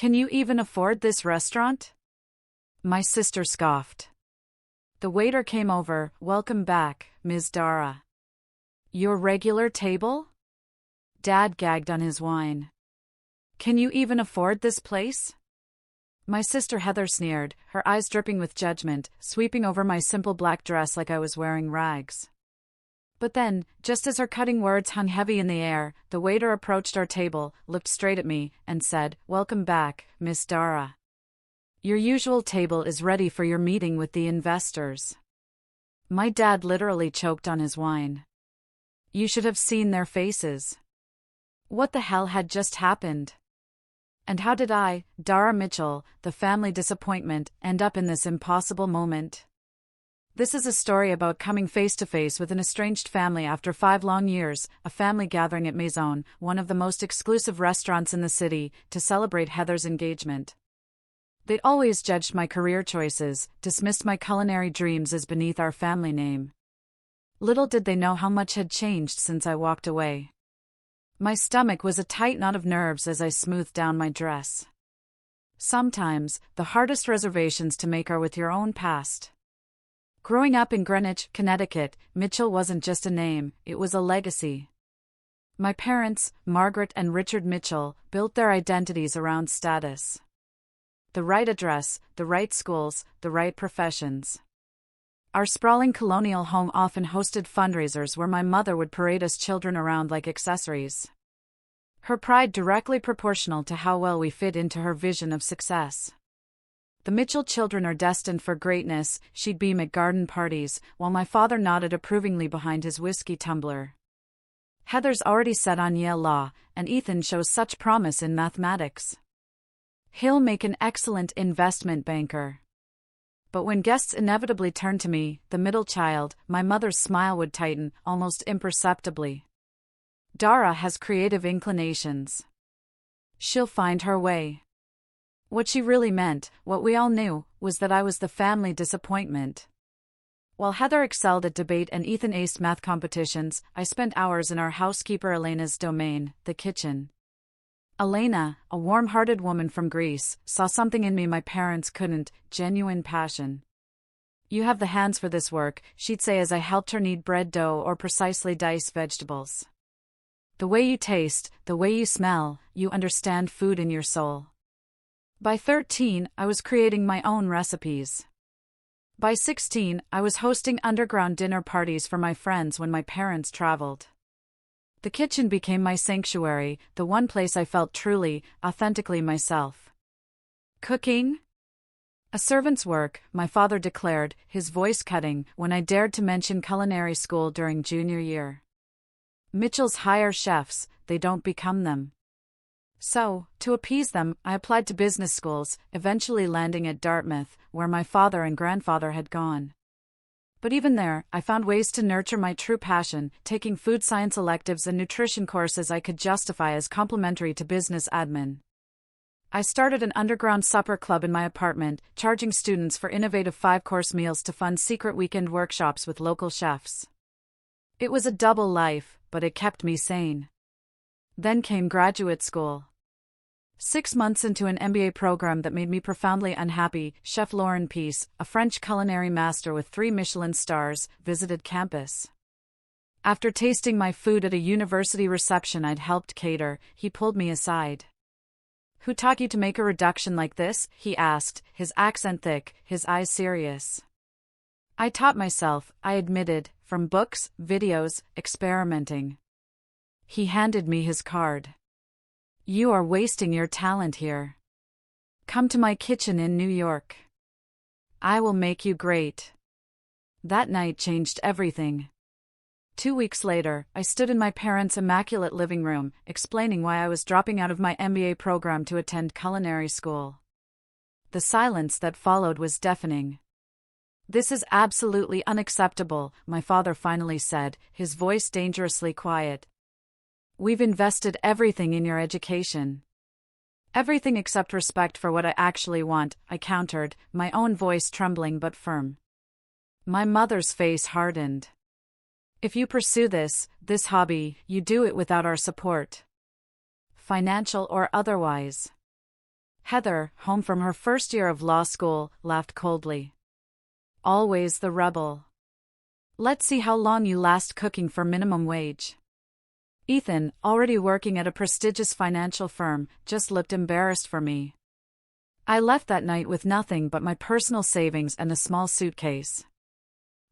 Can you even afford this restaurant? My sister scoffed. The waiter came over. Welcome back, Ms. Dara. Your regular table? Dad gagged on his wine. Can you even afford this place? My sister Heather sneered, her eyes dripping with judgment, sweeping over my simple black dress like I was wearing rags. But then, just as her cutting words hung heavy in the air, the waiter approached our table, looked straight at me, and said, Welcome back, Miss Dara. Your usual table is ready for your meeting with the investors. My dad literally choked on his wine. You should have seen their faces. What the hell had just happened? And how did I, Dara Mitchell, the family disappointment, end up in this impossible moment? This is a story about coming face to face with an estranged family after 5 long years, a family gathering at Maison, one of the most exclusive restaurants in the city, to celebrate Heather's engagement. They'd always judged my career choices, dismissed my culinary dreams as beneath our family name. Little did they know how much had changed since I walked away. My stomach was a tight knot of nerves as I smoothed down my dress. Sometimes, the hardest reservations to make are with your own past. Growing up in Greenwich, Connecticut, Mitchell wasn't just a name, it was a legacy. My parents, Margaret and Richard Mitchell, built their identities around status. The right address, the right schools, the right professions. Our sprawling colonial home often hosted fundraisers where my mother would parade us children around like accessories. Her pride directly proportional to how well we fit into her vision of success. The Mitchell children are destined for greatness, she'd beam at garden parties, while my father nodded approvingly behind his whiskey tumbler. Heather's already set on Yale Law, and Ethan shows such promise in mathematics. He'll make an excellent investment banker. But when guests inevitably turned to me, the middle child, my mother's smile would tighten, almost imperceptibly. Dara has creative inclinations. She'll find her way. What she really meant, what we all knew, was that I was the family disappointment. While Heather excelled at debate and Ethan aced math competitions, I spent hours in our housekeeper Elena's domain, the kitchen. Elena, a warm-hearted woman from Greece, saw something in me my parents couldn't, genuine passion. You have the hands for this work, she'd say as I helped her knead bread dough or precisely dice vegetables. The way you taste, the way you smell, you understand food in your soul. By 13, I was creating my own recipes. By 16, I was hosting underground dinner parties for my friends when my parents traveled. The kitchen became my sanctuary, the one place I felt truly, authentically myself. Cooking? A servant's work, my father declared, his voice cutting, when I dared to mention culinary school during junior year. Mitchell's hire chefs, they don't become them. So, to appease them, I applied to business schools, eventually landing at Dartmouth, where my father and grandfather had gone. But even there, I found ways to nurture my true passion, taking food science electives and nutrition courses I could justify as complementary to business admin. I started an underground supper club in my apartment, charging students for innovative 5-course meals to fund secret weekend workshops with local chefs. It was a double life, but it kept me sane. Then came graduate school. 6 months into an MBA program that made me profoundly unhappy, Chef Laurent Peace, a French culinary master with 3 Michelin stars, visited campus. After tasting my food at a university reception I'd helped cater, he pulled me aside. Who taught you to make a reduction like this? He asked, his accent thick, his eyes serious. I taught myself, I admitted, from books, videos, experimenting. He handed me his card. You are wasting your talent here. Come to my kitchen in New York. I will make you great. That night changed everything. 2 weeks later, I stood in my parents' immaculate living room, explaining why I was dropping out of my MBA program to attend culinary school. The silence that followed was deafening. This is absolutely unacceptable, my father finally said, his voice dangerously quiet. We've invested everything in your education. Everything except respect for what I actually want, I countered, my own voice trembling but firm. My mother's face hardened. If you pursue this hobby, you do it without our support. Financial or otherwise. Heather, home from her first year of law school, laughed coldly. Always the rebel. Let's see how long you last cooking for minimum wage. Ethan, already working at a prestigious financial firm, just looked embarrassed for me. I left that night with nothing but my personal savings and a small suitcase.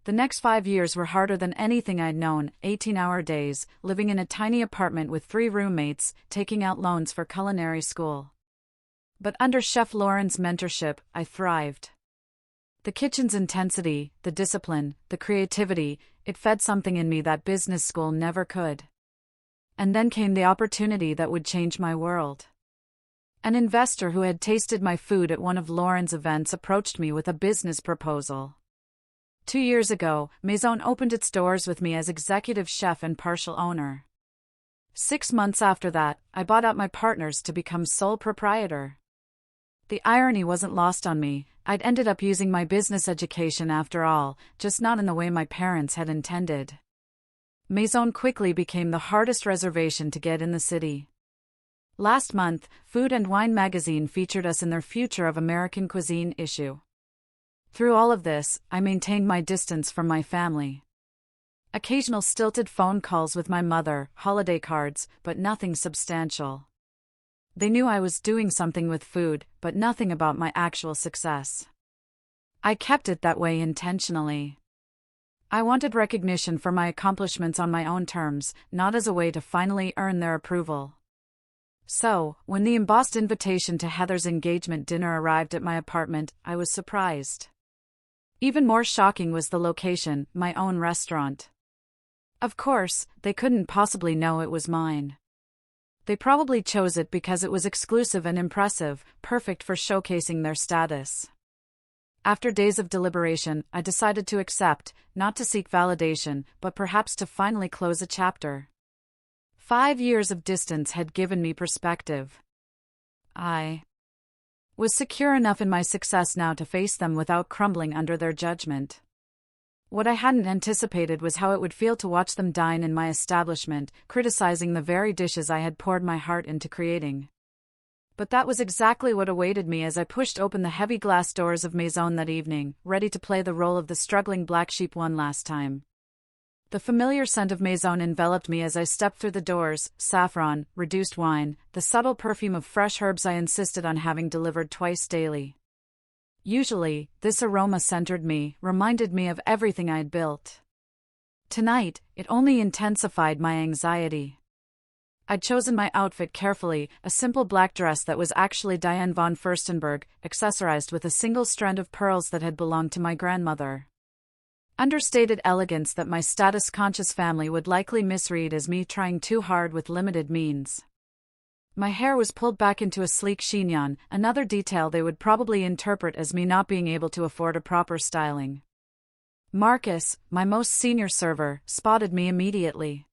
The next 5 years were harder than anything I'd known, 18-hour days, living in a tiny apartment with 3 roommates, taking out loans for culinary school. But under Chef Lauren's mentorship, I thrived. The kitchen's intensity, the discipline, the creativity, it fed something in me that business school never could. And then came the opportunity that would change my world. An investor who had tasted my food at one of Lauren's events approached me with a business proposal. 2 years ago, Maison opened its doors with me as executive chef and partial owner. 6 months after that, I bought out my partners to become sole proprietor. The irony wasn't lost on me. I'd ended up using my business education after all, just not in the way my parents had intended. Maison quickly became the hardest reservation to get in the city. Last month, Food and Wine magazine featured us in their Future of American Cuisine issue. Through all of this, I maintained my distance from my family. Occasional stilted phone calls with my mother, holiday cards, but nothing substantial. They knew I was doing something with food, but nothing about my actual success. I kept it that way intentionally. I wanted recognition for my accomplishments on my own terms, not as a way to finally earn their approval. So, when the embossed invitation to Heather's engagement dinner arrived at my apartment, I was surprised. Even more shocking was the location, my own restaurant. Of course, they couldn't possibly know it was mine. They probably chose it because it was exclusive and impressive, perfect for showcasing their status. After days of deliberation, I decided to accept, not to seek validation, but perhaps to finally close a chapter. 5 years of distance had given me perspective. I was secure enough in my success now to face them without crumbling under their judgment. What I hadn't anticipated was how it would feel to watch them dine in my establishment, criticizing the very dishes I had poured my heart into creating. But that was exactly what awaited me as I pushed open the heavy glass doors of Maison that evening, ready to play the role of the struggling black sheep one last time. The familiar scent of Maison enveloped me as I stepped through the doors, saffron, reduced wine, the subtle perfume of fresh herbs I insisted on having delivered twice daily. Usually, this aroma centered me, reminded me of everything I had built. Tonight, it only intensified my anxiety. I'd chosen my outfit carefully, a simple black dress that was actually Diane von Furstenberg, accessorized with a single strand of pearls that had belonged to my grandmother. Understated elegance that my status-conscious family would likely misread as me trying too hard with limited means. My hair was pulled back into a sleek chignon, another detail they would probably interpret as me not being able to afford a proper styling. Marcus, my most senior server, spotted me immediately.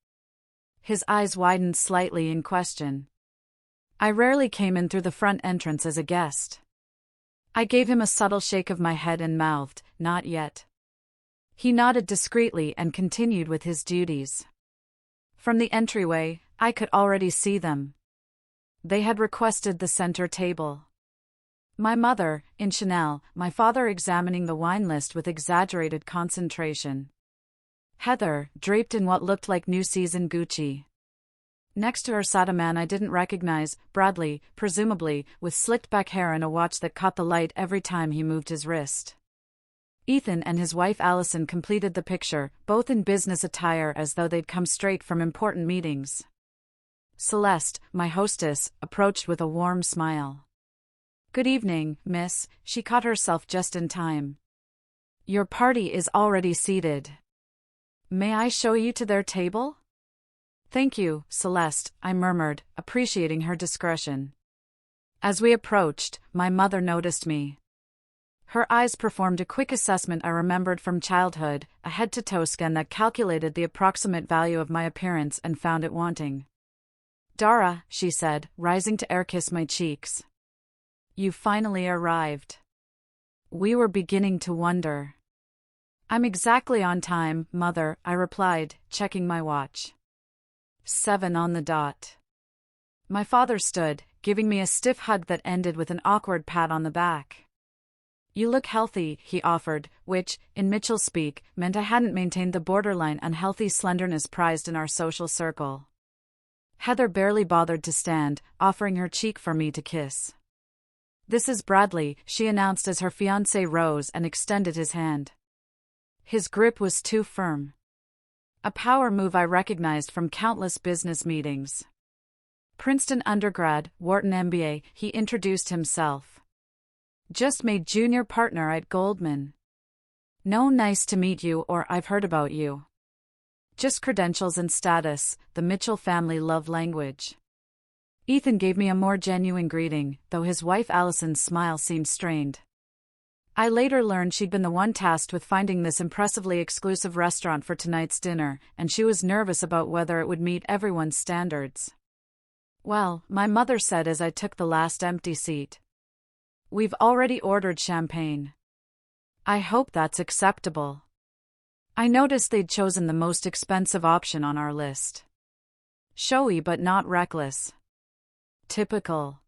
His eyes widened slightly in question. I rarely came in through the front entrance as a guest. I gave him a subtle shake of my head and mouthed, "Not yet." He nodded discreetly and continued with his duties. From the entryway, I could already see them. They had requested the center table. My mother, in Chanel, my father examining the wine list with exaggerated concentration. Heather, draped in what looked like new season Gucci. Next to her sat a man I didn't recognize, Bradley, presumably, with slicked back hair and a watch that caught the light every time he moved his wrist. Ethan and his wife Allison completed the picture, both in business attire as though they'd come straight from important meetings. Celeste, my hostess, approached with a warm smile. "Good evening, miss," she caught herself just in time. "Your party is already seated. May I show you to their table?" "Thank you, Celeste," I murmured, appreciating her discretion. As we approached, my mother noticed me. Her eyes performed a quick assessment I remembered from childhood, a head-to-toe scan that calculated the approximate value of my appearance and found it wanting. "Dara," she said, rising to air-kiss my cheeks. "You finally arrived. We were beginning to wonder." "I'm exactly on time, Mother," I replied, checking my watch. 7 on the dot. My father stood, giving me a stiff hug that ended with an awkward pat on the back. "You look healthy," he offered, which, in Mitchell speak, meant I hadn't maintained the borderline unhealthy slenderness prized in our social circle. Heather barely bothered to stand, offering her cheek for me to kiss. "This is Bradley," she announced as her fiancé rose and extended his hand. His grip was too firm. A power move I recognized from countless business meetings. Princeton undergrad, Wharton MBA, he introduced himself. "Just made junior partner at Goldman. No nice to meet you or I've heard about you. Just credentials and status, the Mitchell family love language." Ethan gave me a more genuine greeting, though his wife Allison's smile seemed strained. I later learned she'd been the one tasked with finding this impressively exclusive restaurant for tonight's dinner, and she was nervous about whether it would meet everyone's standards. "Well," my mother said as I took the last empty seat, "we've already ordered champagne. I hope that's acceptable." I noticed they'd chosen the most expensive option on our list. Showy but not reckless. Typical.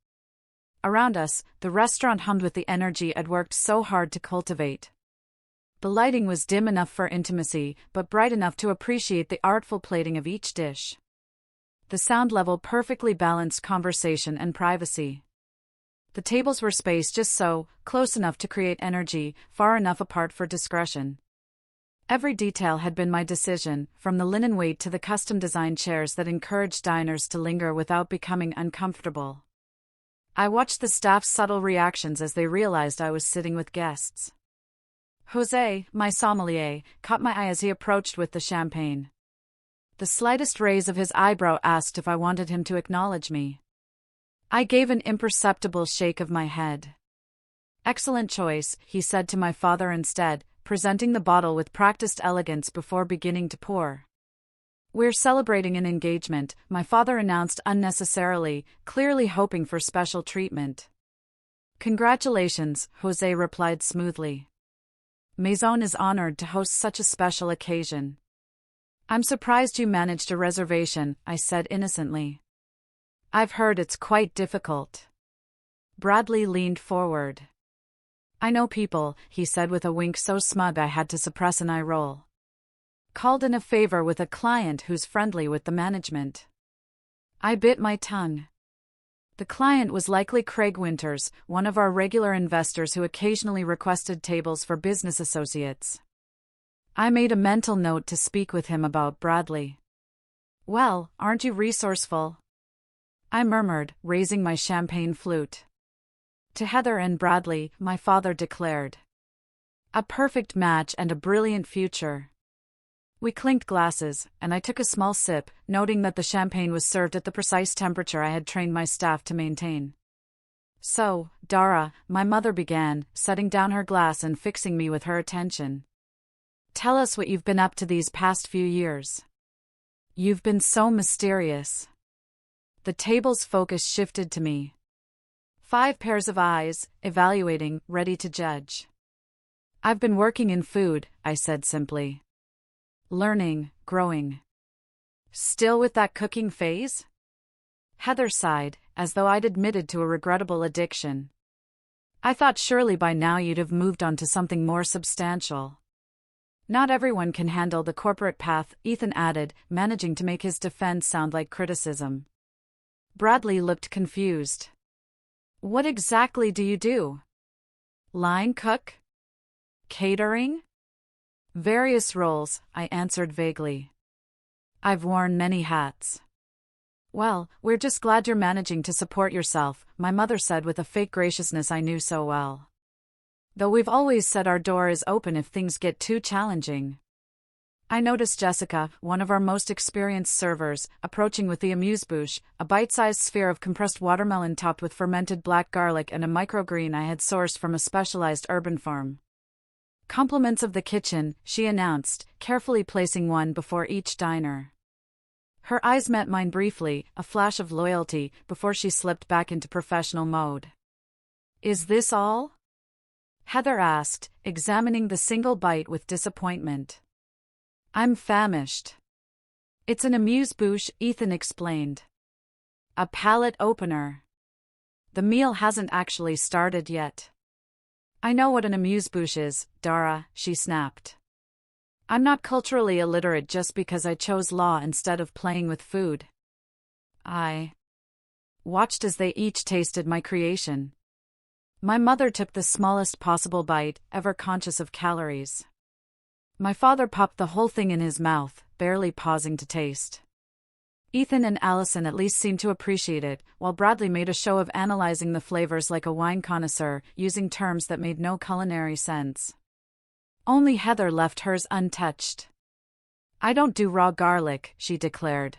Around us, the restaurant hummed with the energy I'd worked so hard to cultivate. The lighting was dim enough for intimacy, but bright enough to appreciate the artful plating of each dish. The sound level perfectly balanced conversation and privacy. The tables were spaced just so, close enough to create energy, far enough apart for discretion. Every detail had been my decision, from the linen weight to the custom-designed chairs that encouraged diners to linger without becoming uncomfortable. I watched the staff's subtle reactions as they realized I was sitting with guests. Jose, my sommelier, caught my eye as he approached with the champagne. The slightest raise of his eyebrow asked if I wanted him to acknowledge me. I gave an imperceptible shake of my head. "Excellent choice," he said to my father instead, presenting the bottle with practiced elegance before beginning to pour. "We're celebrating an engagement," my father announced unnecessarily, clearly hoping for special treatment. "Congratulations," Jose replied smoothly. "Maison is honored to host such a special occasion." "I'm surprised you managed a reservation," I said innocently. "I've heard it's quite difficult." Bradley leaned forward. "I know people," he said with a wink so smug I had to suppress an eye roll. "Called in a favor with a client who's friendly with the management." I bit my tongue. The client was likely Craig Winters, one of our regular investors who occasionally requested tables for business associates. I made a mental note to speak with him about Bradley. "Well, aren't you resourceful?" I murmured, raising my champagne flute. "To Heather and Bradley," my father declared. "A perfect match and a brilliant future." We clinked glasses, and I took a small sip, noting that the champagne was served at the precise temperature I had trained my staff to maintain. "So, Dara," my mother began, setting down her glass and fixing me with her attention. "Tell us what you've been up to these past few years. You've been so mysterious." The table's focus shifted to me. 5 pairs of eyes, evaluating, ready to judge. "I've been working in food," I said simply. "Learning, growing." "Still with that cooking phase?" Heather sighed, as though I'd admitted to a regrettable addiction. "I thought surely by now you'd have moved on to something more substantial." "Not everyone can handle the corporate path," Ethan added, managing to make his defense sound like criticism. Bradley looked confused. "What exactly do you do? Line cook? Catering?" "Various roles," I answered vaguely. "I've worn many hats." "Well, we're just glad you're managing to support yourself," my mother said with a fake graciousness I knew so well. "Though we've always said our door is open if things get too challenging." I noticed Jessica, one of our most experienced servers, approaching with the amuse-bouche, a bite-sized sphere of compressed watermelon topped with fermented black garlic and a microgreen I had sourced from a specialized urban farm. "Compliments of the kitchen," she announced, carefully placing one before each diner. Her eyes met mine briefly, a flash of loyalty, before she slipped back into professional mode. "Is this all?" Heather asked, examining the single bite with disappointment. "I'm famished." "It's an amuse-bouche," Ethan explained. "A palate opener." The meal hasn't actually started yet. I know what an amuse-bouche is, Dara, she snapped. I'm not culturally illiterate just because I chose law instead of playing with food. I watched as they each tasted my creation. My mother took the smallest possible bite, ever conscious of calories. My father popped the whole thing in his mouth, barely pausing to taste. Ethan and Allison at least seemed to appreciate it, while Bradley made a show of analyzing the flavors like a wine connoisseur, using terms that made no culinary sense. Only Heather left hers untouched. I don't do raw garlic, she declared.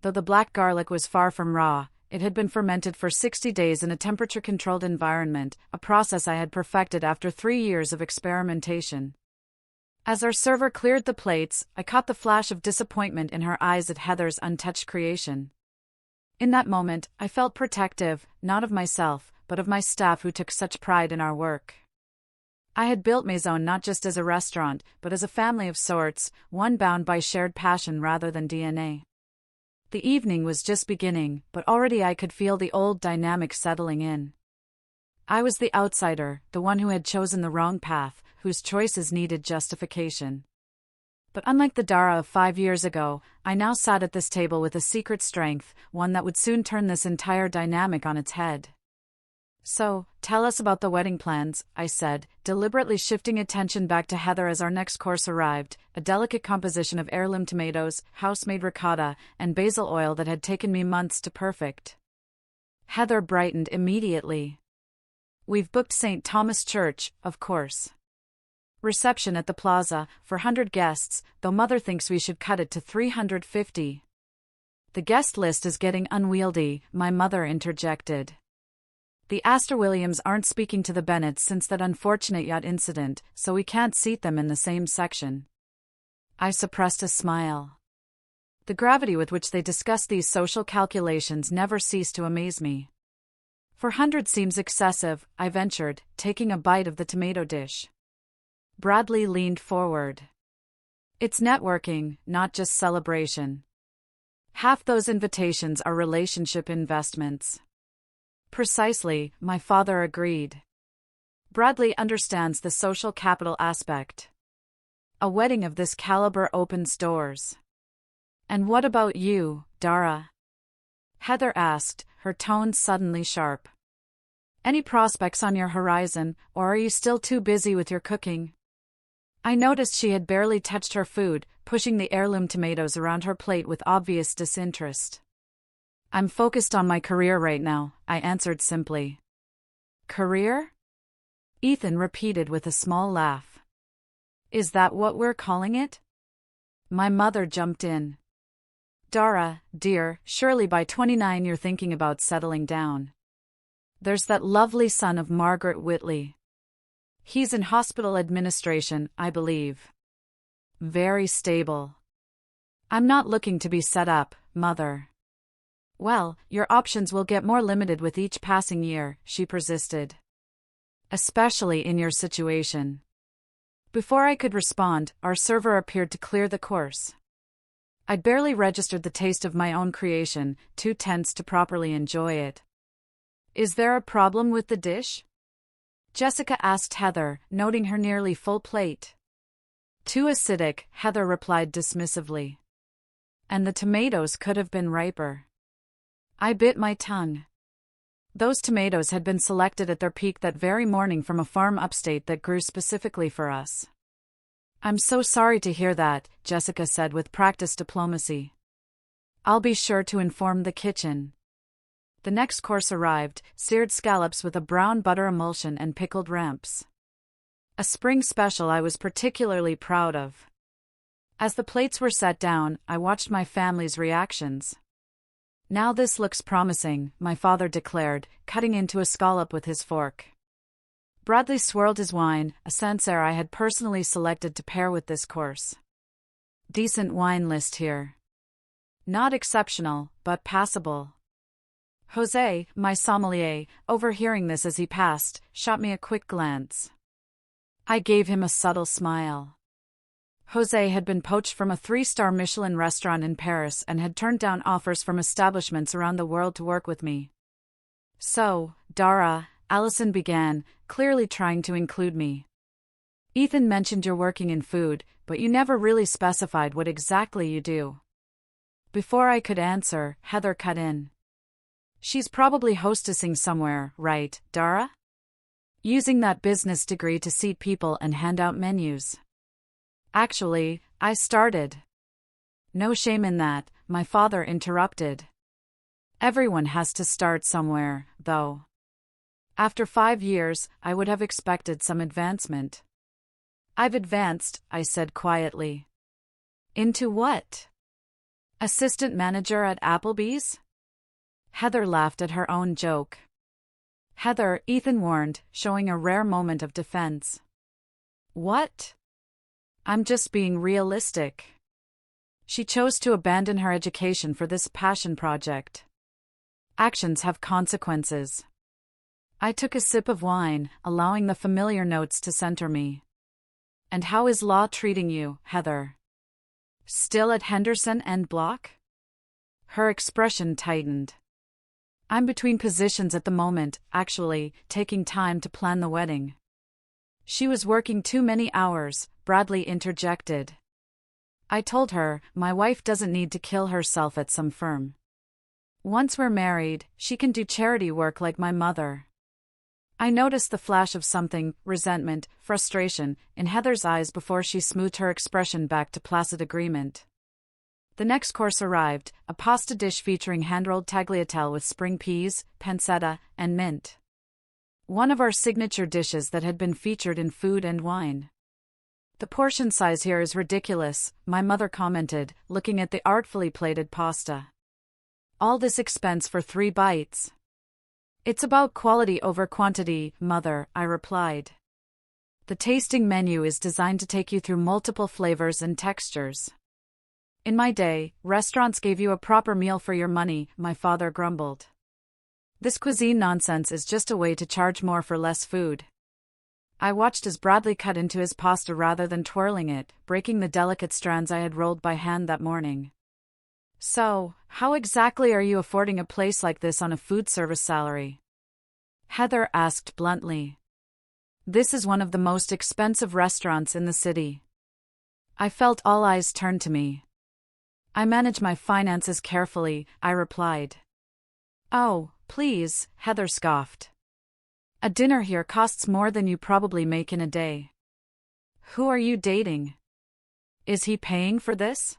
Though the black garlic was far from raw, it had been fermented for 60 days in a temperature-controlled environment, a process I had perfected after 3 years of experimentation. As our server cleared the plates, I caught the flash of disappointment in her eyes at Heather's untouched creation. In that moment, I felt protective, not of myself, but of my staff who took such pride in our work. I had built Maison not just as a restaurant, but as a family of sorts, one bound by shared passion rather than DNA. The evening was just beginning, but already I could feel the old dynamic settling in. I was the outsider, the one who had chosen the wrong path, whose choices needed justification. But unlike the Dara of 5 years ago, I now sat at this table with a secret strength, one that would soon turn this entire dynamic on its head. So, tell us about the wedding plans, I said, deliberately shifting attention back to Heather as our next course arrived, a delicate composition of heirloom tomatoes, house-made ricotta, and basil oil that had taken me months to perfect. Heather brightened immediately. We've booked St. Thomas Church, of course. Reception at the plaza, for 100 guests, though Mother thinks we should cut it to 350. The guest list is getting unwieldy, my mother interjected. The Astor Williams aren't speaking to the Bennetts since that unfortunate yacht incident, so we can't seat them in the same section. I suppressed a smile. The gravity with which they discuss these social calculations never ceased to amaze me. 400 seems excessive, I ventured, taking a bite of the tomato dish. Bradley leaned forward. It's networking, not just celebration. Half those invitations are relationship investments. Precisely, my father agreed. Bradley understands the social capital aspect. A wedding of this caliber opens doors. And what about you, Dara? Heather asked, her tone suddenly sharp. Any prospects on your horizon, or are you still too busy with your cooking? I noticed she had barely touched her food, pushing the heirloom tomatoes around her plate with obvious disinterest. I'm focused on my career right now, I answered simply. Career? Ethan repeated with a small laugh. Is that what we're calling it? My mother jumped in. Dara, dear, surely by 29 you're thinking about settling down. There's that lovely son of Margaret Whitley. He's in hospital administration, I believe. Very stable. I'm not looking to be set up, Mother. Well, your options will get more limited with each passing year, she persisted. Especially in your situation. Before I could respond, our server appeared to clear the course. I'd barely registered the taste of my own creation, too tense to properly enjoy it. Is there a problem with the dish? Jessica asked Heather, noting her nearly full plate. Too acidic, Heather replied dismissively. And the tomatoes could have been riper. I bit my tongue. Those tomatoes had been selected at their peak that very morning from a farm upstate that grew specifically for us. I'm so sorry to hear that, Jessica said with practiced diplomacy. I'll be sure to inform the kitchen. The next course arrived, seared scallops with a brown butter emulsion and pickled ramps. A spring special I was particularly proud of. As the plates were set down, I watched my family's reactions. Now this looks promising, my father declared, cutting into a scallop with his fork. Bradley swirled his wine, a Sancerre I had personally selected to pair with this course. Decent wine list here. Not exceptional, but passable. Jose, my sommelier, overhearing this as he passed, shot me a quick glance. I gave him a subtle smile. Jose had been poached from a 3-star Michelin restaurant in Paris and had turned down offers from establishments around the world to work with me. So, Dara, Allison began, clearly trying to include me. Ethan mentioned you're working in food, but you never really specified what exactly you do. Before I could answer, Heather cut in. She's probably hostessing somewhere, right, Dara? Using that business degree to seat people and hand out menus. Actually, I started. No shame in that, my father interrupted. Everyone has to start somewhere, though. After 5 years, I would have expected some advancement. I've advanced, I said quietly. Into what? Assistant manager at Applebee's? Heather laughed at her own joke. Heather, Ethan warned, showing a rare moment of defense. What? I'm just being realistic. She chose to abandon her education for this passion project. Actions have consequences. I took a sip of wine, allowing the familiar notes to center me. And how is law treating you, Heather? Still at Henderson and Block? Her expression tightened. I'm between positions at the moment, actually, taking time to plan the wedding. She was working too many hours, Bradley interjected. I told her, my wife doesn't need to kill herself at some firm. Once we're married, she can do charity work like my mother. I noticed the flash of something, resentment, frustration, in Heather's eyes before she smoothed her expression back to placid agreement. The next course arrived, a pasta dish featuring hand-rolled tagliatelle with spring peas, pancetta, and mint. One of our signature dishes that had been featured in Food and Wine. The portion size here is ridiculous, my mother commented, looking at the artfully plated pasta. All this expense for 3 bites. It's about quality over quantity, Mother, I replied. The tasting menu is designed to take you through multiple flavors and textures. In my day, restaurants gave you a proper meal for your money, my father grumbled. This cuisine nonsense is just a way to charge more for less food. I watched as Bradley cut into his pasta rather than twirling it, breaking the delicate strands I had rolled by hand that morning. So, how exactly are you affording a place like this on a food service salary? Heather asked bluntly. This is one of the most expensive restaurants in the city. I felt all eyes turn to me. I manage my finances carefully, I replied. Oh, please, Heather scoffed. A dinner here costs more than you probably make in a day. Who are you dating? Is he paying for this?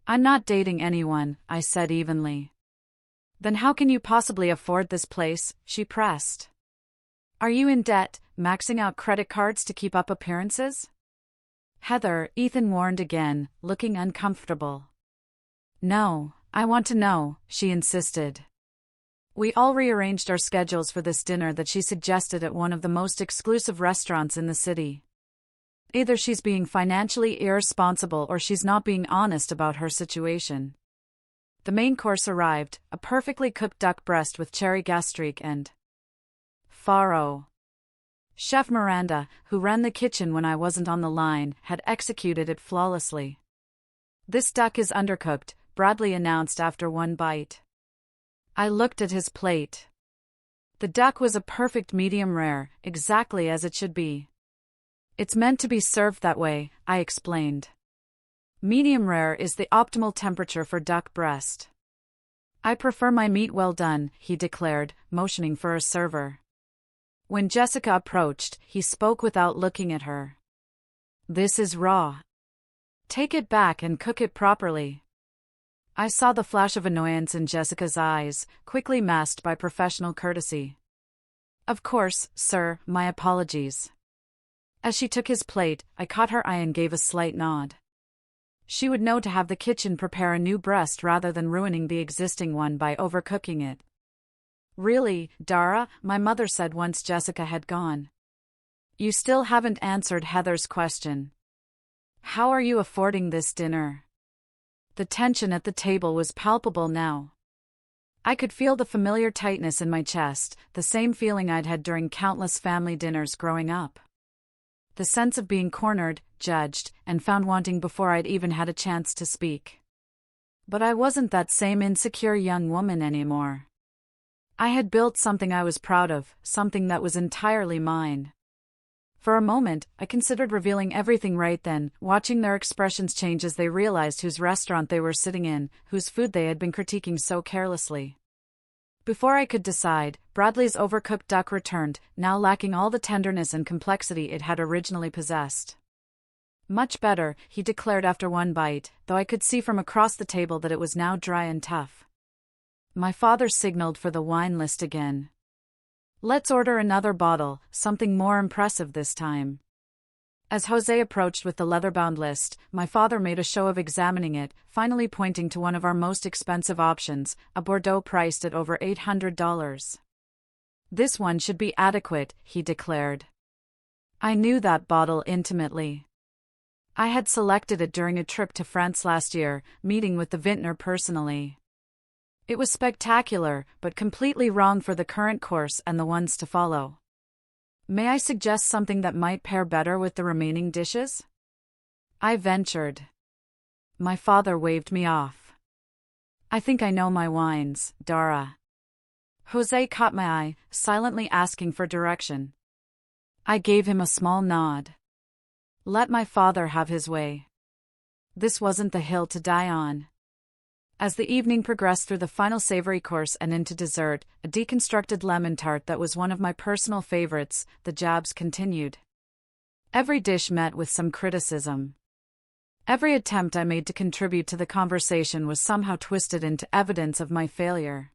I'm not dating anyone, I said evenly. Then how can you possibly afford this place? She pressed. Are you in debt, maxing out credit cards to keep up appearances? Heather, Ethan warned again, looking uncomfortable. No, I want to know, she insisted. We all rearranged our schedules for this dinner that she suggested at one of the most exclusive restaurants in the city. Either she's being financially irresponsible or she's not being honest about her situation. The main course arrived, a perfectly cooked duck breast with cherry gastrique and farro. Chef Miranda, who ran the kitchen when I wasn't on the line, had executed it flawlessly. This duck is undercooked, Bradley announced after one bite. I looked at his plate. The duck was a perfect medium rare, exactly as it should be. It's meant to be served that way, I explained. Medium rare is the optimal temperature for duck breast. I prefer my meat well done, he declared, motioning for a server. When Jessica approached, he spoke without looking at her. This is raw. Take it back and cook it properly. I saw the flash of annoyance in Jessica's eyes, quickly masked by professional courtesy. Of course, sir, my apologies. As she took his plate, I caught her eye and gave a slight nod. She would know to have the kitchen prepare a new breast rather than ruining the existing one by overcooking it. Really, Dara, my mother said once Jessica had gone. You still haven't answered Heather's question. How are you affording this dinner? The tension at the table was palpable now. I could feel the familiar tightness in my chest, the same feeling I'd had during countless family dinners growing up. The sense of being cornered, judged, and found wanting before I'd even had a chance to speak. But I wasn't that same insecure young woman anymore. I had built something I was proud of, something that was entirely mine. For a moment, I considered revealing everything right then, watching their expressions change as they realized whose restaurant they were sitting in, whose food they had been critiquing so carelessly. Before I could decide, Bradley's overcooked duck returned, now lacking all the tenderness and complexity it had originally possessed. Much better, he declared after one bite, though I could see from across the table that it was now dry and tough. My father signaled for the wine list again. Let's order another bottle, something more impressive this time. As Jose approached with the leather-bound list, my father made a show of examining it, finally pointing to one of our most expensive options, a Bordeaux priced at over $800. This one should be adequate, he declared. I knew that bottle intimately. I had selected it during a trip to France last year, meeting with the vintner personally. It was spectacular, but completely wrong for the current course and the ones to follow. May I suggest something that might pair better with the remaining dishes? I ventured. My father waved me off. I think I know my wines, Dara. Jose caught my eye, silently asking for direction. I gave him a small nod. Let my father have his way. This wasn't the hill to die on. As the evening progressed through the final savory course and into dessert, a deconstructed lemon tart that was one of my personal favorites, the jabs continued. Every dish met with some criticism. Every attempt I made to contribute to the conversation was somehow twisted into evidence of my failure.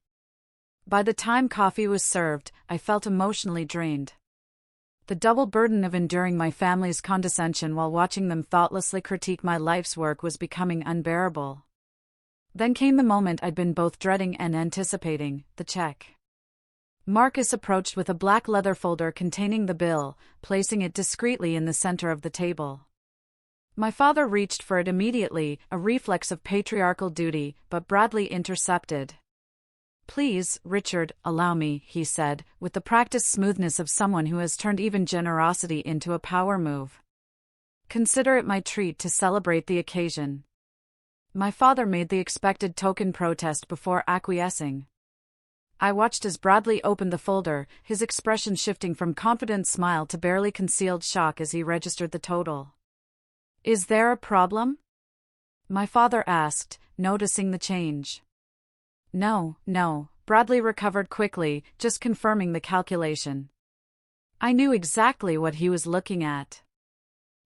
By the time coffee was served, I felt emotionally drained. The double burden of enduring my family's condescension while watching them thoughtlessly critique my life's work was becoming unbearable. Then came the moment I'd been both dreading and anticipating, the check. Marcus approached with a black leather folder containing the bill, placing it discreetly in the center of the table. My father reached for it immediately, a reflex of patriarchal duty, but Bradley intercepted. Please, Richard, allow me, he said, with the practiced smoothness of someone who has turned even generosity into a power move. Consider it my treat to celebrate the occasion. My father made the expected token protest before acquiescing. I watched as Bradley opened the folder, his expression shifting from confident smile to barely concealed shock as he registered the total. Is there a problem? My father asked, noticing the change. No, Bradley recovered quickly, just confirming the calculation. I knew exactly what he was looking at.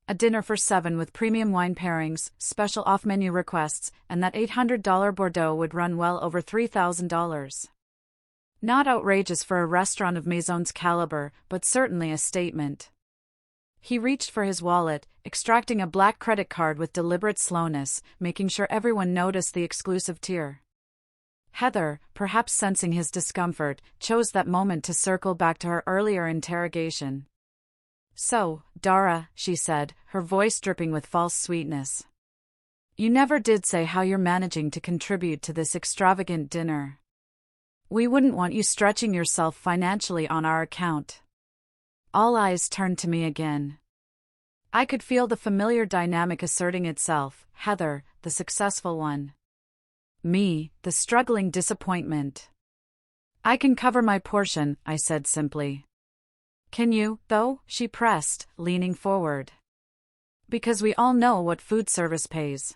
A dinner for 7 with premium wine pairings, special off-menu requests, and that $800 Bordeaux would run well over $3,000. Not outrageous for a restaurant of Maison's caliber, but certainly a statement. He reached for his wallet, extracting a black credit card with deliberate slowness, making sure everyone noticed the exclusive tier. Heather, perhaps sensing his discomfort, chose that moment to circle back to her earlier interrogation. So, Dara, she said, her voice dripping with false sweetness. You never did say how you're managing to contribute to this extravagant dinner. We wouldn't want you stretching yourself financially on our account. All eyes turned to me again. I could feel the familiar dynamic asserting itself, Heather, the successful one. Me, the struggling disappointment. I can cover my portion, I said simply. Can you, though? She pressed, leaning forward. Because we all know what food service pays.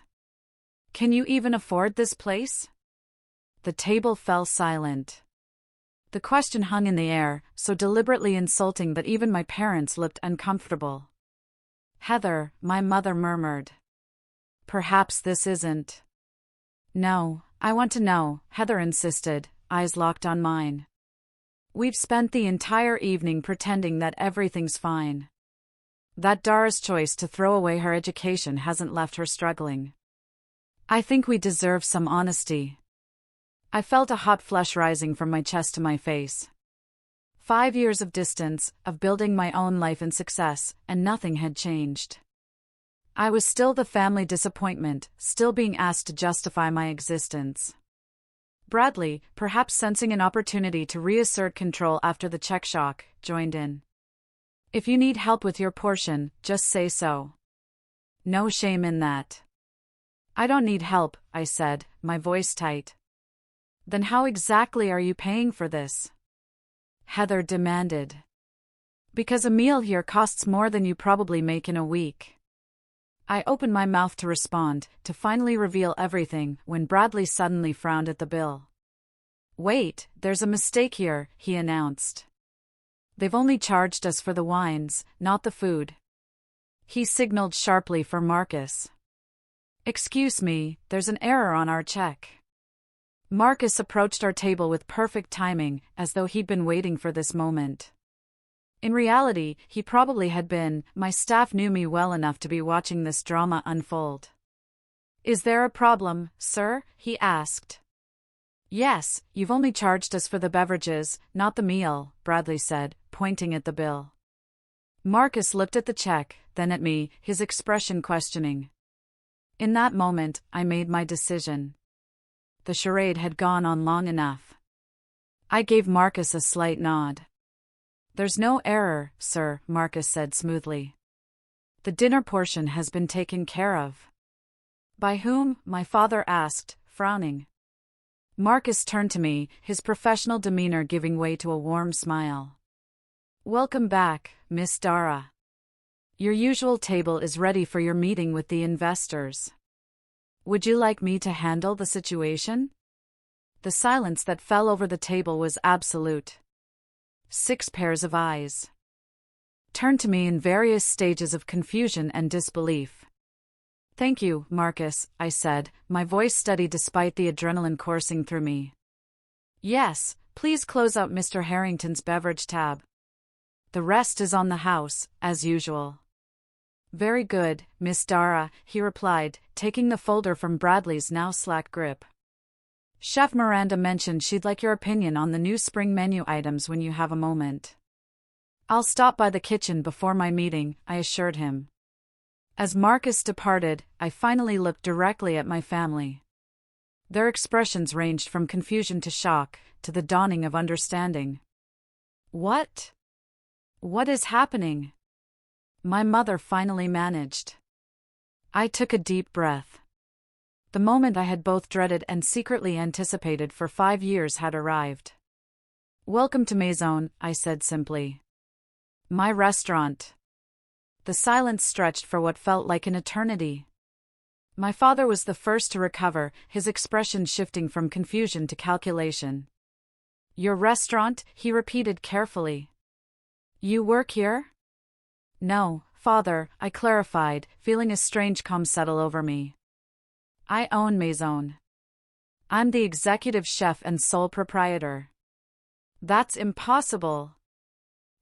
Can you even afford this place? The table fell silent. The question hung in the air, so deliberately insulting that even my parents looked uncomfortable. Heather, my mother murmured. Perhaps this isn't. No, I want to know, Heather insisted, eyes locked on mine. We've spent the entire evening pretending that everything's fine. That Dara's choice to throw away her education hasn't left her struggling. I think we deserve some honesty. I felt a hot flush rising from my chest to my face. 5 years of distance, of building my own life and success, and nothing had changed. I was still the family disappointment, still being asked to justify my existence. Bradley, perhaps sensing an opportunity to reassert control after the check shock, joined in. If you need help with your portion, just say so. No shame in that. I don't need help, I said, my voice tight. Then how exactly are you paying for this? Heather demanded. Because a meal here costs more than you probably make in a week. I opened my mouth to respond, to finally reveal everything, when Bradley suddenly frowned at the bill. Wait, there's a mistake here, he announced. They've only charged us for the wines, not the food. He signaled sharply for Marcus. Excuse me, there's an error on our check. Marcus approached our table with perfect timing, as though he'd been waiting for this moment. In reality, he probably had been. My staff knew me well enough to be watching this drama unfold. Is there a problem, sir? He asked. Yes, you've only charged us for the beverages, not the meal, Bradley said, pointing at the bill. Marcus looked at the check, then at me, his expression questioning. In that moment, I made my decision. The charade had gone on long enough. I gave Marcus a slight nod. There's no error, sir, Marcus said smoothly. The dinner portion has been taken care of. By whom? My father asked, frowning. Marcus turned to me, his professional demeanor giving way to a warm smile. Welcome back, Miss Dara. Your usual table is ready for your meeting with the investors. Would you like me to handle the situation? The silence that fell over the table was absolute. 6 pairs of eyes turned to me in various stages of confusion and disbelief. Thank you, Marcus, I said, my voice steady despite the adrenaline coursing through me. Yes, please close out Mr. Harrington's beverage tab. The rest is on the house, as usual. Very good, Miss Dara, he replied, taking the folder from Bradley's now slack grip. Chef Miranda mentioned she'd like your opinion on the new spring menu items when you have a moment. I'll stop by the kitchen before my meeting, I assured him. As Marcus departed, I finally looked directly at my family. Their expressions ranged from confusion to shock, to the dawning of understanding. What? What is happening? My mother finally managed. I took a deep breath. The moment I had both dreaded and secretly anticipated for 5 years had arrived. Welcome to Maison, I said simply. My restaurant. The silence stretched for what felt like an eternity. My father was the first to recover, his expression shifting from confusion to calculation. Your restaurant, he repeated carefully. You work here? No, father, I clarified, feeling a strange calm settle over me. I own Maison. I'm the executive chef and sole proprietor. That's impossible.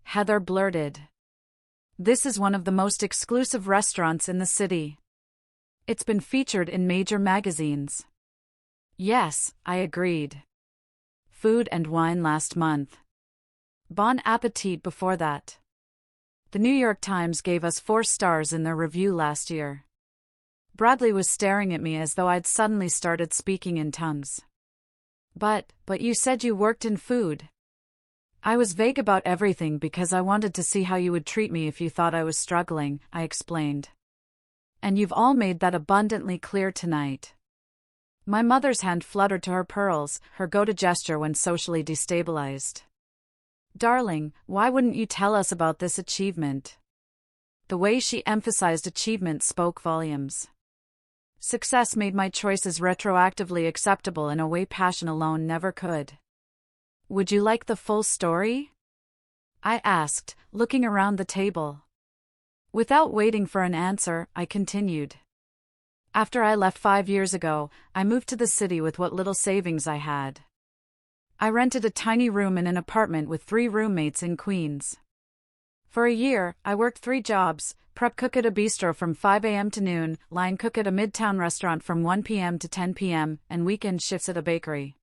Heather blurted. This is one of the most exclusive restaurants in the city. It's been featured in major magazines. Yes, I agreed. Food and Wine last month. Bon Appetit before that. The New York Times gave us 4 stars in their review last year. Bradley was staring at me as though I'd suddenly started speaking in tongues. But you said you worked in food. I was vague about everything because I wanted to see how you would treat me if you thought I was struggling, I explained. And you've all made that abundantly clear tonight. My mother's hand fluttered to her pearls, her go-to gesture when socially destabilized. Darling, why wouldn't you tell us about this achievement? The way she emphasized achievement spoke volumes. Success made my choices retroactively acceptable in a way passion alone never could. Would you like the full story? I asked, looking around the table. Without waiting for an answer, I continued. After I left 5 years ago, I moved to the city with what little savings I had. I rented a tiny room in an apartment with 3 roommates in Queens. For a year, I worked 3 jobs: prep cook at a bistro from 5 a.m. to noon, line cook at a midtown restaurant from 1 p.m. to 10 p.m., and weekend shifts at a bakery.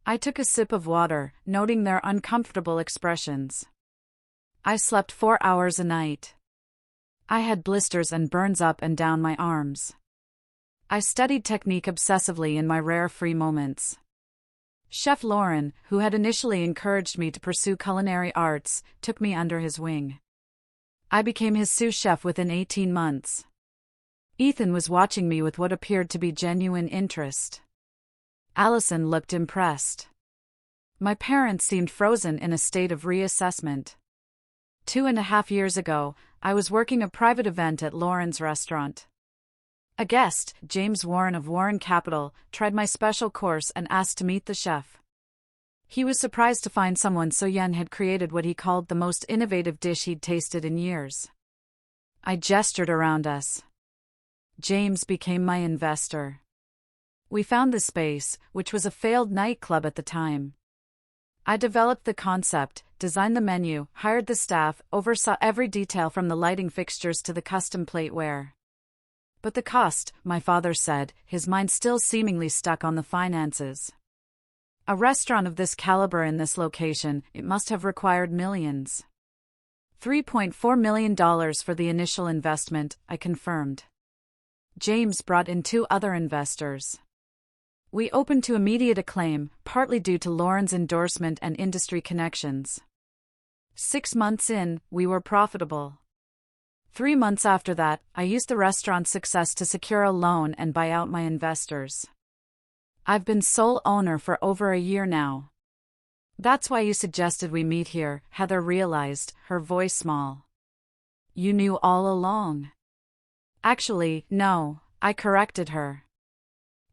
I took a sip of water, noting their uncomfortable expressions. I slept 4 hours a night. I had blisters and burns up and down my arms. I studied technique obsessively in my rare free moments. Chef Lauren, who had initially encouraged me to pursue culinary arts, took me under his wing. I became his sous chef within 18 months. Ethan was watching me with what appeared to be genuine interest. Allison looked impressed. My parents seemed frozen in a state of reassessment. 2.5 years ago, I was working a private event at Lauren's restaurant. A guest, James Warren of Warren Capital, tried my special course and asked to meet the chef. He was surprised to find someone so young had created what he called the most innovative dish he'd tasted in years. I gestured around us. James became my investor. We found the space, which was a failed nightclub at the time. I developed the concept, designed the menu, hired the staff, oversaw every detail from the lighting fixtures to the custom plateware. But the cost, my father said, his mind still seemingly stuck on the finances. A restaurant of this caliber in this location, it must have required millions. $3.4 million for the initial investment, I confirmed. James brought in 2 other investors. We opened to immediate acclaim, partly due to Lauren's endorsement and industry connections. 6 months in, we were profitable. 3 months after that, I used the restaurant's success to secure a loan and buy out my investors. I've been sole owner for over a year now. That's why you suggested we meet here, Heather realized, her voice small. You knew all along. Actually, no, I corrected her.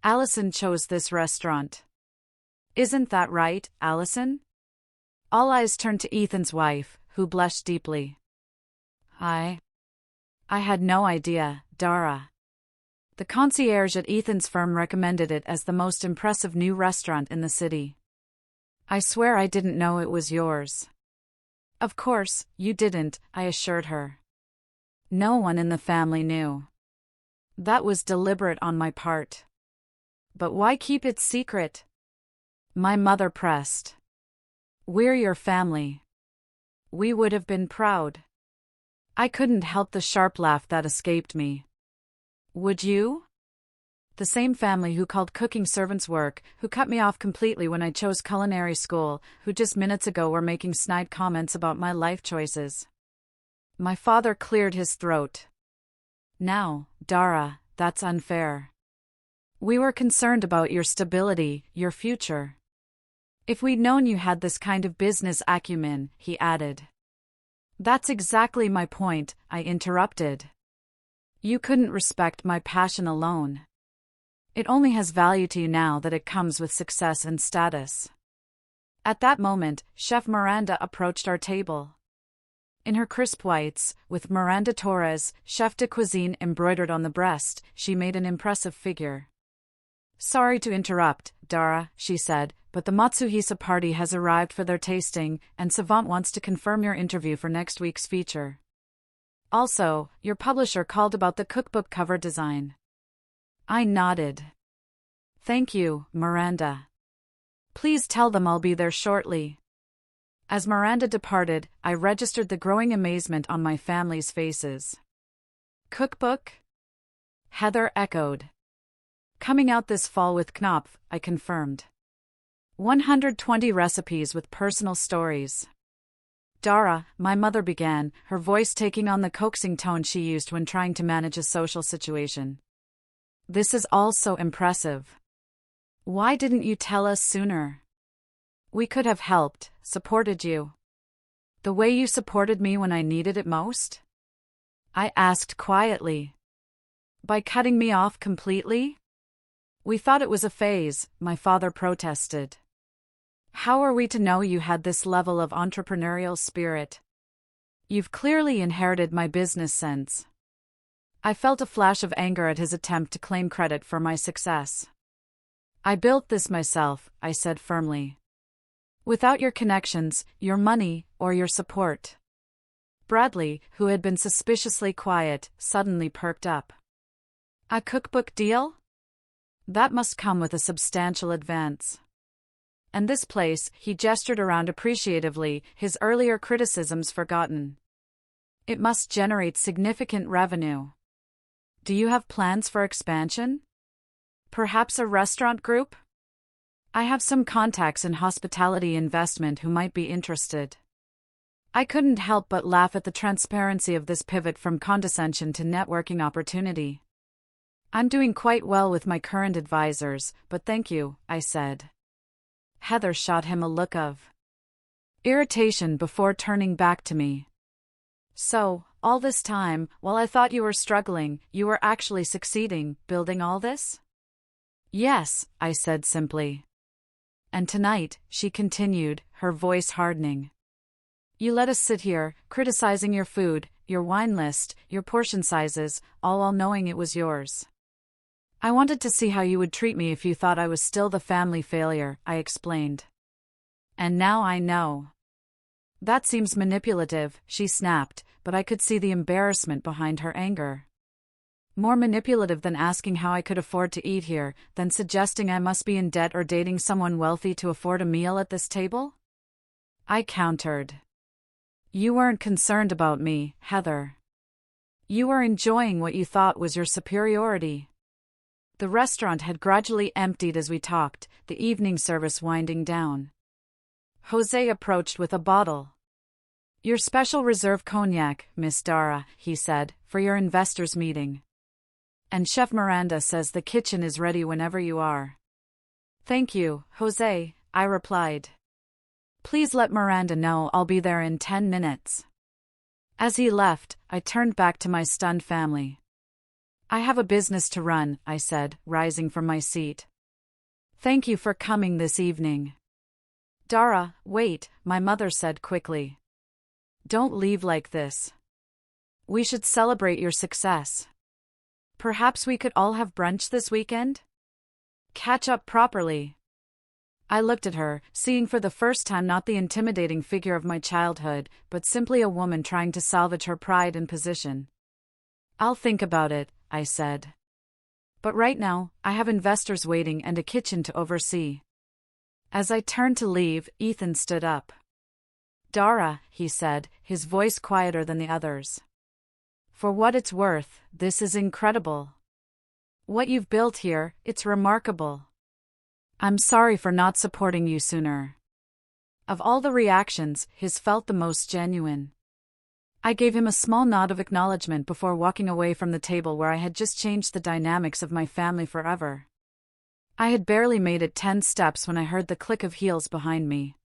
Allison chose this restaurant. Isn't that right, Allison? All eyes turned to Ethan's wife, who blushed deeply. I had no idea, Dara. The concierge at Ethan's firm recommended it as the most impressive new restaurant in the city. I swear I didn't know it was yours. Of course, you didn't, I assured her. No one in the family knew. That was deliberate on my part. But why keep it secret? My mother pressed. We're your family. We would have been proud. I couldn't help the sharp laugh that escaped me. Would you? The same family who called cooking servants' work, who cut me off completely when I chose culinary school, who just minutes ago were making snide comments about my life choices. My father cleared his throat. Now, Dara, that's unfair. We were concerned about your stability, your future. If we'd known you had this kind of business acumen, he added. That's exactly my point, I interrupted. You couldn't respect my passion alone. It only has value to you now that it comes with success and status. At that moment, Chef Miranda approached our table. In her crisp whites, with Miranda Torres, chef de cuisine embroidered on the breast, she made an impressive figure. Sorry to interrupt, Dara, she said, but the Matsuhisa party has arrived for their tasting, and Savant wants to confirm your interview for next week's feature. Also, your publisher called about the cookbook cover design. I nodded. Thank you, Miranda. Please tell them I'll be there shortly. As Miranda departed, I registered the growing amazement on my family's faces. Cookbook? Heather echoed. Coming out this fall with Knopf, I confirmed. 120 recipes with personal stories. Dara, my mother began, her voice taking on the coaxing tone she used when trying to manage a social situation. This is all so impressive. Why didn't you tell us sooner? We could have helped, supported you. The way you supported me when I needed it most? I asked quietly. By cutting me off completely? We thought it was a phase, my father protested. How are we to know you had this level of entrepreneurial spirit? You've clearly inherited my business sense. I felt a flash of anger at his attempt to claim credit for my success. I built this myself, I said firmly. Without your connections, your money, or your support. Bradley, who had been suspiciously quiet, suddenly perked up. A cookbook deal? That must come with a substantial advance. And this place, he gestured around appreciatively, his earlier criticisms forgotten. It must generate significant revenue. Do you have plans for expansion? Perhaps a restaurant group? I have some contacts in hospitality investment who might be interested. I couldn't help but laugh at the transparency of this pivot from condescension to networking opportunity. I'm doing quite well with my current advisors, but thank you, I said. Heather shot him a look of irritation before turning back to me. So, all this time, while I thought you were struggling, you were actually succeeding, building all this? Yes, I said simply. And tonight, she continued, her voice hardening. You let us sit here, criticizing your food, your wine list, your portion sizes, all while knowing it was yours. I wanted to see how you would treat me if you thought I was still the family failure, I explained. And now I know. That seems manipulative, she snapped, but I could see the embarrassment behind her anger. More manipulative than asking how I could afford to eat here, than suggesting I must be in debt or dating someone wealthy to afford a meal at this table? I countered. You weren't concerned about me, Heather. You were enjoying what you thought was your superiority. The restaurant had gradually emptied as we talked, the evening service winding down. Jose approached with a bottle. Your special reserve cognac, Miss Dara, he said, for your investors' meeting. And Chef Miranda says the kitchen is ready whenever you are. Thank you, Jose, I replied. Please let Miranda know I'll be there in 10 minutes. As he left, I turned back to my stunned family. I have a business to run, I said, rising from my seat. Thank you for coming this evening. Dara, wait, my mother said quickly. Don't leave like this. We should celebrate your success. Perhaps we could all have brunch this weekend? Catch up properly. I looked at her, seeing for the first time not the intimidating figure of my childhood, but simply a woman trying to salvage her pride and position. I'll think about it, I said. But right now, I have investors waiting and a kitchen to oversee. As I turned to leave, Ethan stood up. Dara, he said, his voice quieter than the others. For what it's worth, this is incredible. What you've built here, it's remarkable. I'm sorry for not supporting you sooner. Of all the reactions, his felt the most genuine. I gave him a small nod of acknowledgement before walking away from the table where I had just changed the dynamics of my family forever. I had barely made it 10 steps when I heard the click of heels behind me.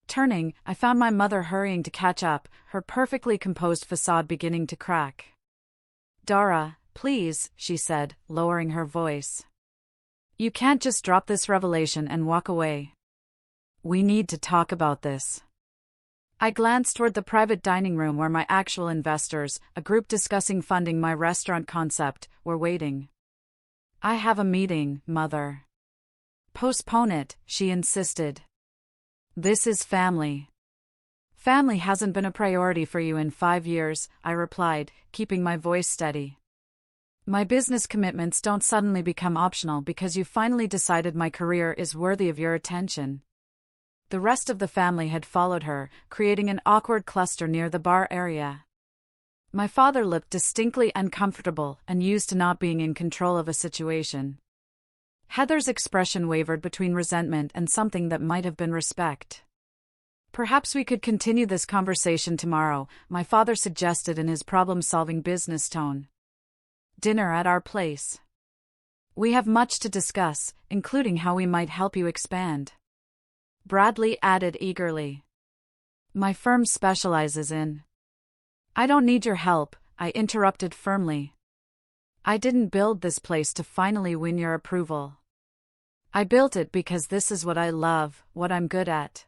Turning, I found my mother hurrying to catch up, her perfectly composed facade beginning to crack. Dara, please, she said, lowering her voice. You can't just drop this revelation and walk away. We need to talk about this. I glanced toward the private dining room where my actual investors, a group discussing funding my restaurant concept, were waiting. I have a meeting, Mother. Postpone it, she insisted. This is family. Family hasn't been a priority for you in 5 years, I replied, keeping my voice steady. My business commitments don't suddenly become optional because you finally decided my career is worthy of your attention. The rest of the family had followed her, creating an awkward cluster near the bar area. My father looked distinctly uncomfortable and used to not being in control of a situation. Heather's expression wavered between resentment and something that might have been respect. Perhaps we could continue this conversation tomorrow, my father suggested in his problem-solving business tone. Dinner at our place. We have much to discuss, including how we might help you expand. Bradley added eagerly. My firm specializes in. I don't need your help, I interrupted firmly. I didn't build this place to finally win your approval. I built it because this is what I love, what I'm good at.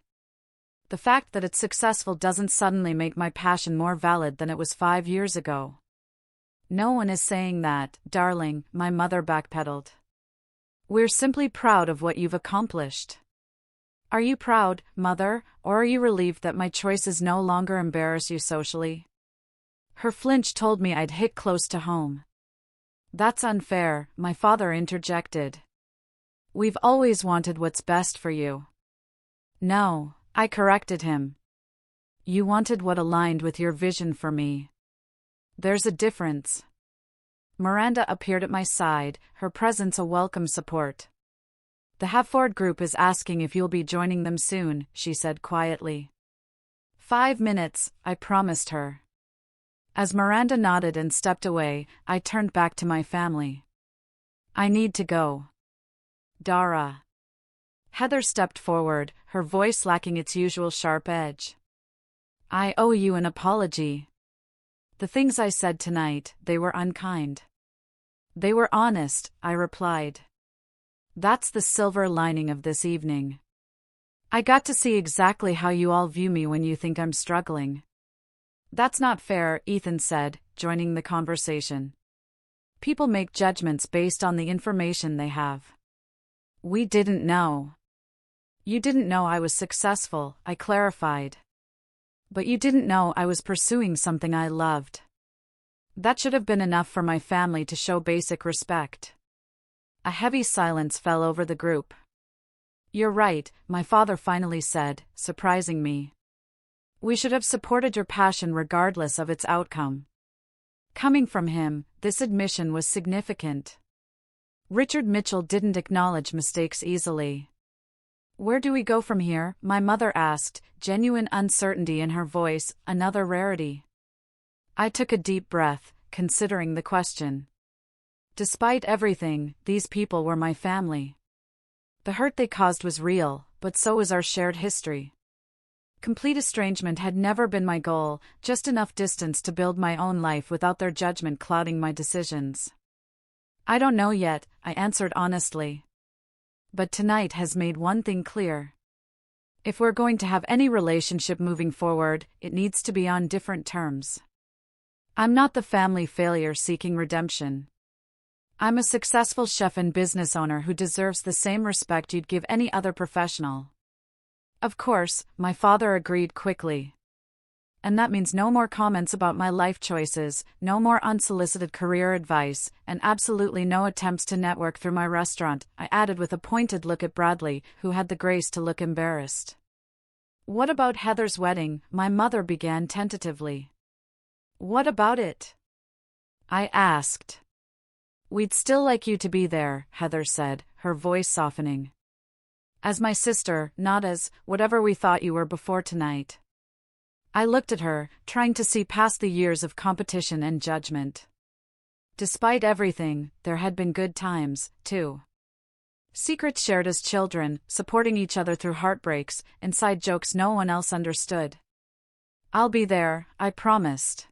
The fact that it's successful doesn't suddenly make my passion more valid than it was 5 years ago. No one is saying that, darling, my mother backpedaled. We're simply proud of what you've accomplished. Are you proud, Mother, or are you relieved that my choices no longer embarrass you socially? Her flinch told me I'd hit close to home. That's unfair, my father interjected. We've always wanted what's best for you. No, I corrected him. You wanted what aligned with your vision for me. There's a difference. Miranda appeared at my side, her presence a welcome support. The Havford group is asking if you'll be joining them soon, she said quietly. 5 minutes, I promised her. As Miranda nodded and stepped away, I turned back to my family. I need to go. Dara. Heather stepped forward, her voice lacking its usual sharp edge. I owe you an apology. The things I said tonight, they were unkind. They were honest, I replied. That's the silver lining of this evening. I got to see exactly how you all view me when you think I'm struggling. That's not fair, Ethan said, joining the conversation. People make judgments based on the information they have. We didn't know. You didn't know I was successful, I clarified. But you didn't know I was pursuing something I loved. That should have been enough for my family to show basic respect. A heavy silence fell over the group. You're right, my father finally said, surprising me. We should have supported your passion regardless of its outcome. Coming from him, this admission was significant. Richard Mitchell didn't acknowledge mistakes easily. Where do we go from here? My mother asked, genuine uncertainty in her voice, another rarity. I took a deep breath, considering the question. Despite everything, these people were my family. The hurt they caused was real, but so was our shared history. Complete estrangement had never been my goal, just enough distance to build my own life without their judgment clouding my decisions. I don't know yet, I answered honestly. But tonight has made one thing clear. If we're going to have any relationship moving forward, it needs to be on different terms. I'm not the family failure seeking redemption. I'm a successful chef and business owner who deserves the same respect you'd give any other professional. Of course, my father agreed quickly. And that means no more comments about my life choices, no more unsolicited career advice, and absolutely no attempts to network through my restaurant, I added with a pointed look at Bradley, who had the grace to look embarrassed. What about Heather's wedding? My mother began tentatively. What about it? I asked. We'd still like you to be there, Heather said, her voice softening. As my sister, not as whatever we thought you were before tonight. I looked at her, trying to see past the years of competition and judgment. Despite everything, there had been good times, too. Secrets shared as children, supporting each other through heartbreaks, inside jokes no one else understood. I'll be there, I promised.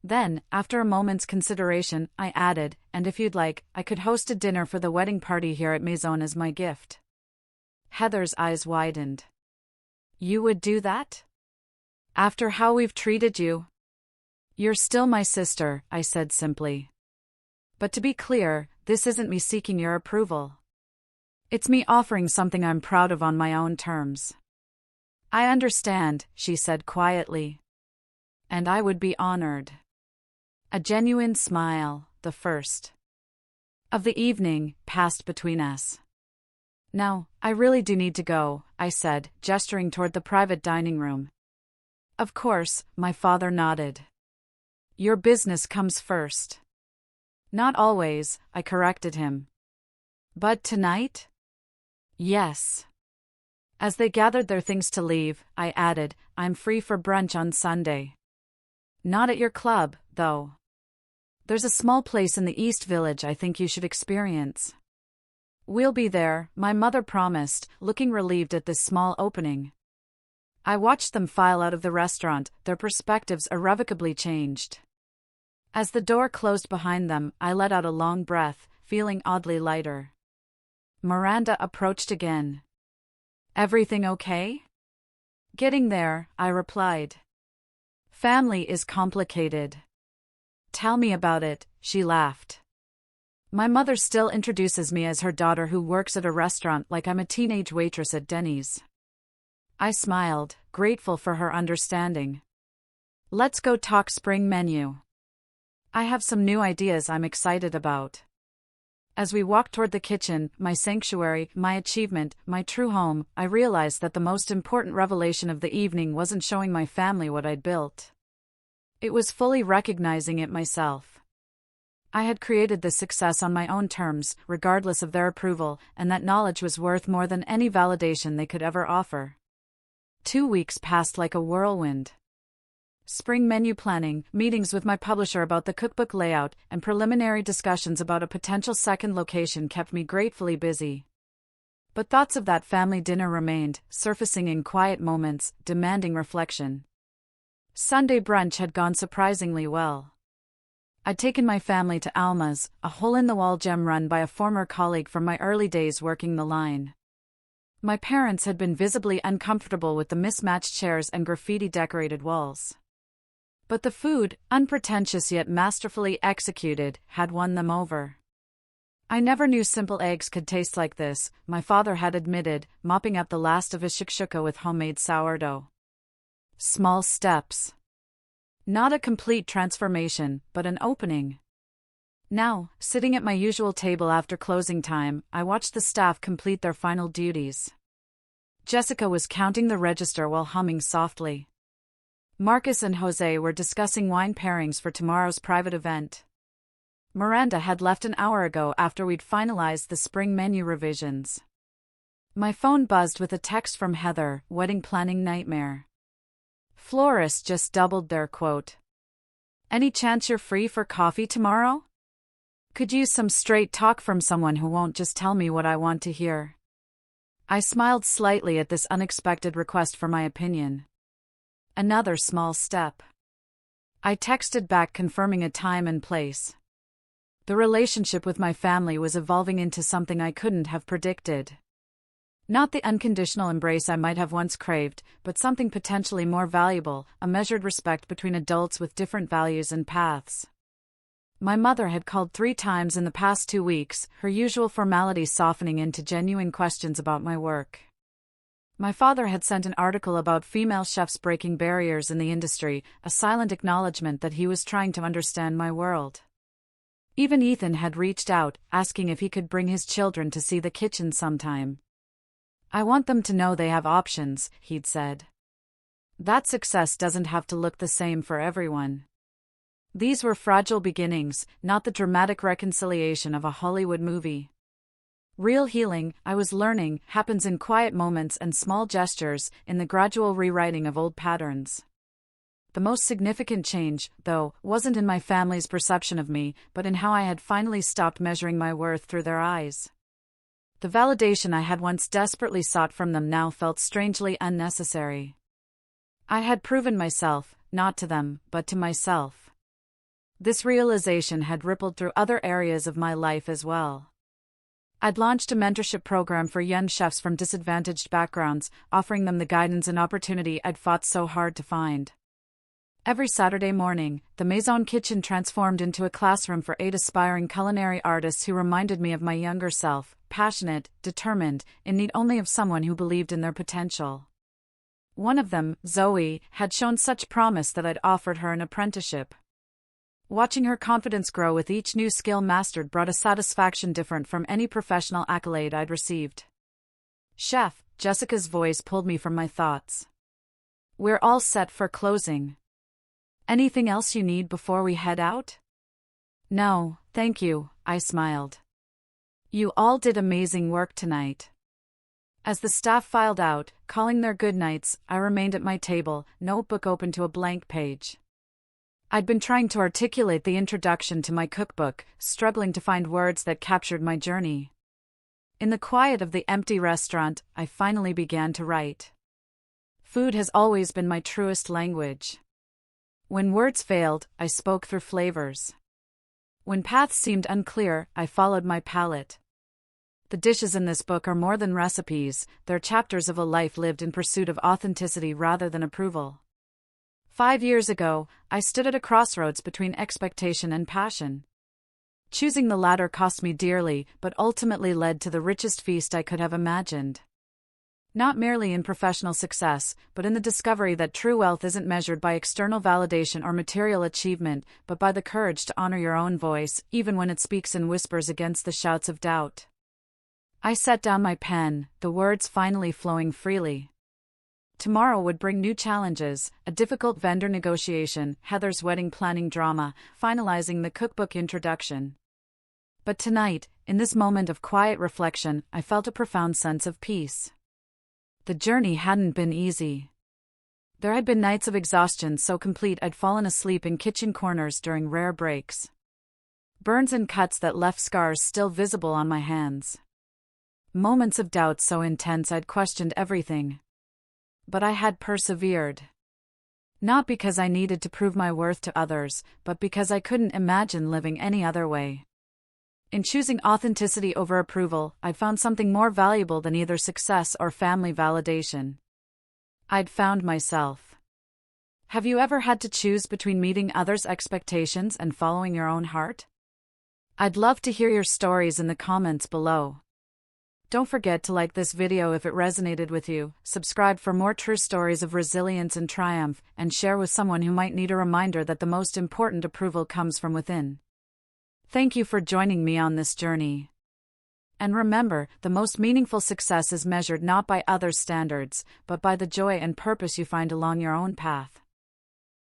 Then, after a moment's consideration, I added, and if you'd like, I could host a dinner for the wedding party here at Maison as my gift. Heather's eyes widened. You would do that? After how we've treated you? You're still my sister, I said simply. But to be clear, this isn't me seeking your approval. It's me offering something I'm proud of on my own terms. I understand, she said quietly. And I would be honored. A genuine smile, the first of the evening, passed between us. Now, I really do need to go, I said, gesturing toward the private dining room. Of course, my father nodded. Your business comes first. Not always, I corrected him. But tonight? Yes. As they gathered their things to leave, I added, I'm free for brunch on Sunday. Not at your club, though. There's a small place in the East Village I think you should experience. We'll be there, my mother promised, looking relieved at this small opening. I watched them file out of the restaurant, their perspectives irrevocably changed. As the door closed behind them, I let out a long breath, feeling oddly lighter. Miranda approached again. Everything okay? Getting there, I replied. Family is complicated. Tell me about it, she laughed. My mother still introduces me as her daughter who works at a restaurant like I'm a teenage waitress at Denny's. I smiled, grateful for her understanding. Let's go talk spring menu. I have some new ideas I'm excited about. As we walked toward the kitchen, my sanctuary, my achievement, my true home, I realized that the most important revelation of the evening wasn't showing my family what I'd built. It was fully recognizing it myself. I had created this success on my own terms, regardless of their approval, and that knowledge was worth more than any validation they could ever offer. 2 weeks passed like a whirlwind. Spring menu planning, meetings with my publisher about the cookbook layout, and preliminary discussions about a potential second location kept me gratefully busy. But thoughts of that family dinner remained, surfacing in quiet moments, demanding reflection. Sunday brunch had gone surprisingly well. I'd taken my family to Alma's, a hole-in-the-wall gem run by a former colleague from my early days working the line. My parents had been visibly uncomfortable with the mismatched chairs and graffiti-decorated walls. But the food, unpretentious yet masterfully executed, had won them over. I never knew simple eggs could taste like this, my father had admitted, mopping up the last of his shakshuka with homemade sourdough. Small steps. Not a complete transformation, but an opening. Now, sitting at my usual table after closing time, I watched the staff complete their final duties. Jessica was counting the register while humming softly. Marcus and Jose were discussing wine pairings for tomorrow's private event. Miranda had left an hour ago after we'd finalized the spring menu revisions. My phone buzzed with a text from Heather, wedding planning nightmare. Florists just doubled their quote. Any chance you're free for coffee tomorrow? Could use some straight talk from someone who won't just tell me what I want to hear. I smiled slightly at this unexpected request for my opinion. Another small step. I texted back confirming a time and place. The relationship with my family was evolving into something I couldn't have predicted. Not the unconditional embrace I might have once craved, but something potentially more valuable, a measured respect between adults with different values and paths. My mother had called 3 times in the past 2 weeks, her usual formality softening into genuine questions about my work. My father had sent an article about female chefs breaking barriers in the industry, a silent acknowledgement that he was trying to understand my world. Even Ethan had reached out, asking if he could bring his children to see the kitchen sometime. I want them to know they have options, he'd said. That success doesn't have to look the same for everyone. These were fragile beginnings, not the dramatic reconciliation of a Hollywood movie. Real healing, I was learning, happens in quiet moments and small gestures, in the gradual rewriting of old patterns. The most significant change, though, wasn't in my family's perception of me, but in how I had finally stopped measuring my worth through their eyes. The validation I had once desperately sought from them now felt strangely unnecessary. I had proven myself, not to them, but to myself. This realization had rippled through other areas of my life as well. I'd launched a mentorship program for young chefs from disadvantaged backgrounds, offering them the guidance and opportunity I'd fought so hard to find. Every Saturday morning, the Maison kitchen transformed into a classroom for 8 aspiring culinary artists who reminded me of my younger self, passionate, determined, in need only of someone who believed in their potential. One of them, Zoe, had shown such promise that I'd offered her an apprenticeship. Watching her confidence grow with each new skill mastered brought a satisfaction different from any professional accolade I'd received. Chef, Jessica's voice pulled me from my thoughts. We're all set for closing. Anything else you need before we head out? No, thank you, I smiled. You all did amazing work tonight. As the staff filed out, calling their goodnights, I remained at my table, notebook open to a blank page. I'd been trying to articulate the introduction to my cookbook, struggling to find words that captured my journey. In the quiet of the empty restaurant, I finally began to write. Food has always been my truest language. When words failed, I spoke through flavors. When paths seemed unclear, I followed my palate. The dishes in this book are more than recipes, they're chapters of a life lived in pursuit of authenticity rather than approval. 5 years ago, I stood at a crossroads between expectation and passion. Choosing the latter cost me dearly, but ultimately led to the richest feast I could have imagined. Not merely in professional success, but in the discovery that true wealth isn't measured by external validation or material achievement, but by the courage to honor your own voice, even when it speaks in whispers against the shouts of doubt. I set down my pen, the words finally flowing freely. Tomorrow would bring new challenges, a difficult vendor negotiation, Heather's wedding planning drama, finalizing the cookbook introduction. But tonight, in this moment of quiet reflection, I felt a profound sense of peace. The journey hadn't been easy. There had been nights of exhaustion so complete I'd fallen asleep in kitchen corners during rare breaks. Burns and cuts that left scars still visible on my hands. Moments of doubt so intense I'd questioned everything. But I had persevered. Not because I needed to prove my worth to others, but because I couldn't imagine living any other way. In choosing authenticity over approval, I'd found something more valuable than either success or family validation. I'd found myself. Have you ever had to choose between meeting others' expectations and following your own heart? I'd love to hear your stories in the comments below. Don't forget to like this video if it resonated with you, subscribe for more true stories of resilience and triumph, and share with someone who might need a reminder that the most important approval comes from within. Thank you for joining me on this journey. And remember, the most meaningful success is measured not by others' standards, but by the joy and purpose you find along your own path.